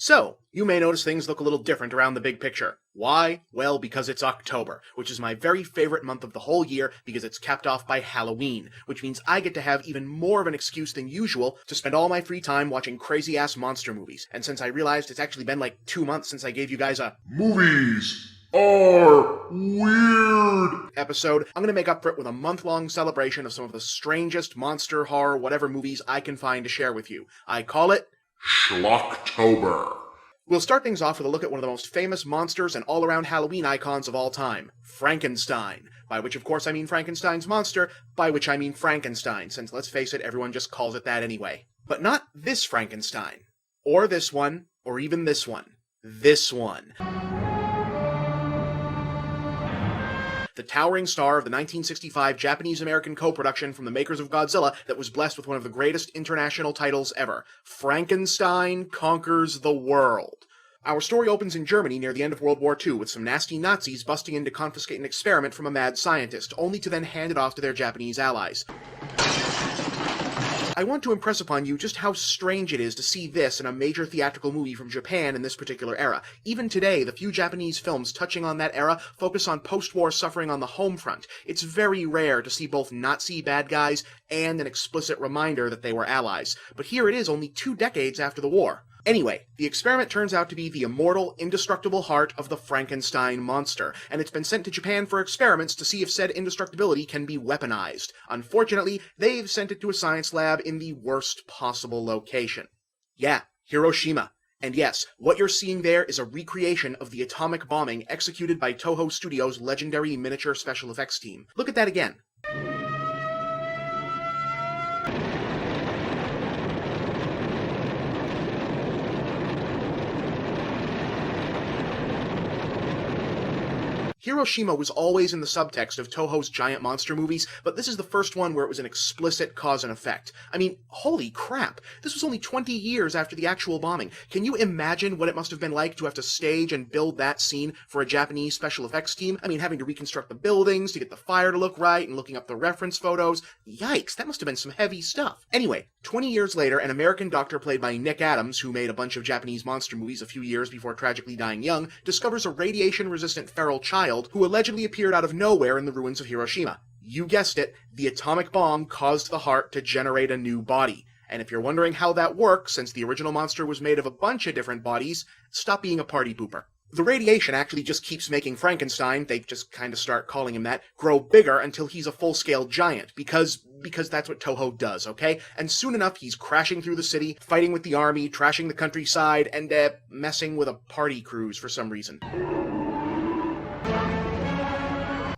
So, you may notice things look a little different around the big picture. Why? Well, because it's October, which is my very favorite month of the whole year because it's capped off by Halloween, which means I get to have even more of an excuse than usual to spend all my free time watching crazy-ass monster movies. And since I realized it's actually been like 2 months since I gave you guys a Movies are weird episode, I'm going to make up for it with a month-long celebration of some of the strangest monster, horror, whatever movies I can find to share with you. I call it Schlocktober. We'll start things off with a look at one of the most famous monsters and all-around Halloween icons of all time, Frankenstein. By which, of course, I mean Frankenstein's monster, by which I mean Frankenstein, since, let's face it, everyone just calls it that anyway. But not this Frankenstein. Or this one, or even this one. This one. The towering star of the 1965 Japanese-American co-production from the makers of Godzilla that was blessed with one of the greatest international titles ever. Frankenstein Conquers the World. Our story opens in Germany near the end of World War II with some nasty Nazis busting in to confiscate an experiment from a mad scientist, only to then hand it off to their Japanese allies. I want to impress upon you just how strange it is to see this in a major theatrical movie from Japan in this particular era. Even today, the few Japanese films touching on that era focus on post-war suffering on the home front. It's very rare to see both Nazi bad guys and an explicit reminder that they were allies. But here it is only 2 decades after the war. Anyway, the experiment turns out to be the immortal, indestructible heart of the Frankenstein monster, and it's been sent to Japan for experiments to see if said indestructibility can be weaponized. Unfortunately, they've sent it to a science lab in the worst possible location. Yeah, Hiroshima. And yes, what you're seeing there is a recreation of the atomic bombing executed by Toho Studios' legendary miniature special effects team. Look at that again. Hiroshima was always in the subtext of Toho's giant monster movies, but this is the first one where it was an explicit cause and effect. I mean, holy crap! This was only 20 years after the actual bombing. Can you imagine what it must have been like to have to stage and build that scene for a Japanese special effects team? I mean, having to reconstruct the buildings, to get the fire to look right, and looking up the reference photos. Yikes, that must have been some heavy stuff. Anyway, 20 years later, an American doctor played by Nick Adams, who made a bunch of Japanese monster movies a few years before tragically dying young, discovers a radiation-resistant feral child who allegedly appeared out of nowhere in the ruins of Hiroshima. You guessed it, the atomic bomb caused the heart to generate a new body. And if you're wondering how that works, since the original monster was made of a bunch of different bodies, stop being a party pooper. The radiation actually just keeps making Frankenstein, they just kind of start calling him that, grow bigger until he's a full-scale giant, because that's what Toho does, okay? And soon enough, he's crashing through the city, fighting with the army, trashing the countryside, and, messing with a party cruise for some reason.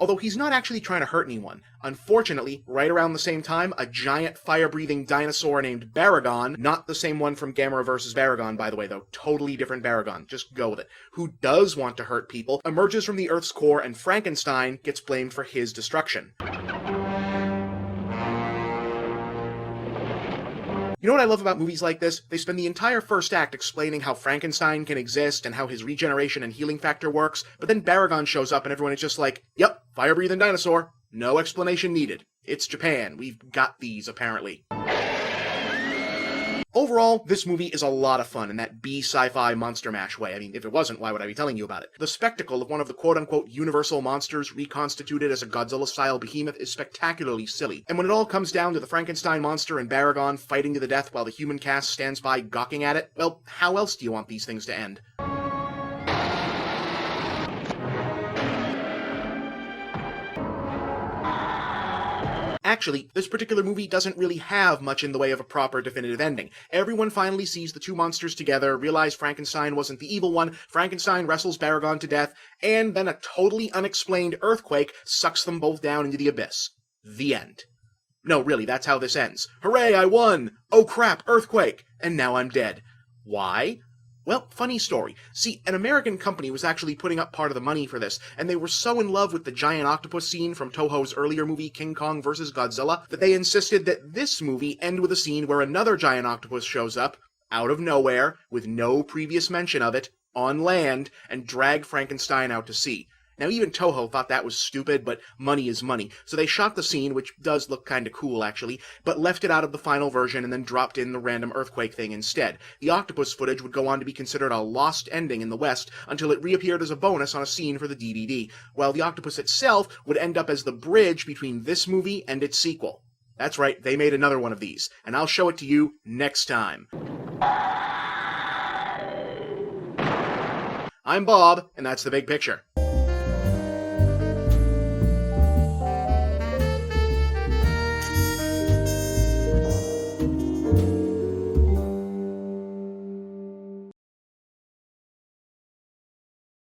Although he's not actually trying to hurt anyone. Unfortunately, right around the same time, a giant fire-breathing dinosaur named Baragon, not the same one from Gamera vs. Baragon, by the way, though, totally different Baragon, just go with it, who does want to hurt people, emerges from the Earth's core, and Frankenstein gets blamed for his destruction. You know what I love about movies like this? They spend the entire first act explaining how Frankenstein can exist and how his regeneration and healing factor works, but then Baragon shows up and everyone is just like, yep, fire-breathing dinosaur. No explanation needed. It's Japan. We've got these, apparently. Overall, this movie is a lot of fun in that B-sci-fi monster mash way. I mean, if it wasn't, why would I be telling you about it? The spectacle of one of the quote-unquote universal monsters reconstituted as a Godzilla-style behemoth is spectacularly silly. And when it all comes down to the Frankenstein monster and Baragon fighting to the death while the human cast stands by gawking at it, well, how else do you want these things to end? Actually, this particular movie doesn't really have much in the way of a proper definitive ending. Everyone finally sees the two monsters together, realize Frankenstein wasn't the evil one, Frankenstein wrestles Baragon to death, and then a totally unexplained earthquake sucks them both down into the abyss. The end. No, really, that's how this ends. Hooray, I won! Oh crap, earthquake! And now I'm dead. Why? Well, funny story. See, an American company was actually putting up part of the money for this, and they were so in love with the giant octopus scene from Toho's earlier movie King Kong vs. Godzilla that they insisted that this movie end with a scene where another giant octopus shows up, out of nowhere, with no previous mention of it, on land, and drag Frankenstein out to sea. Now, even Toho thought that was stupid, but money is money, so they shot the scene, which does look kinda cool actually, but left it out of the final version and then dropped in the random earthquake thing instead. The octopus footage would go on to be considered a lost ending in the West until it reappeared as a bonus on a scene for the DVD, while the octopus itself would end up as the bridge between this movie and its sequel. That's right, they made another one of these, and I'll show it to you next time. I'm Bob, and that's the big picture.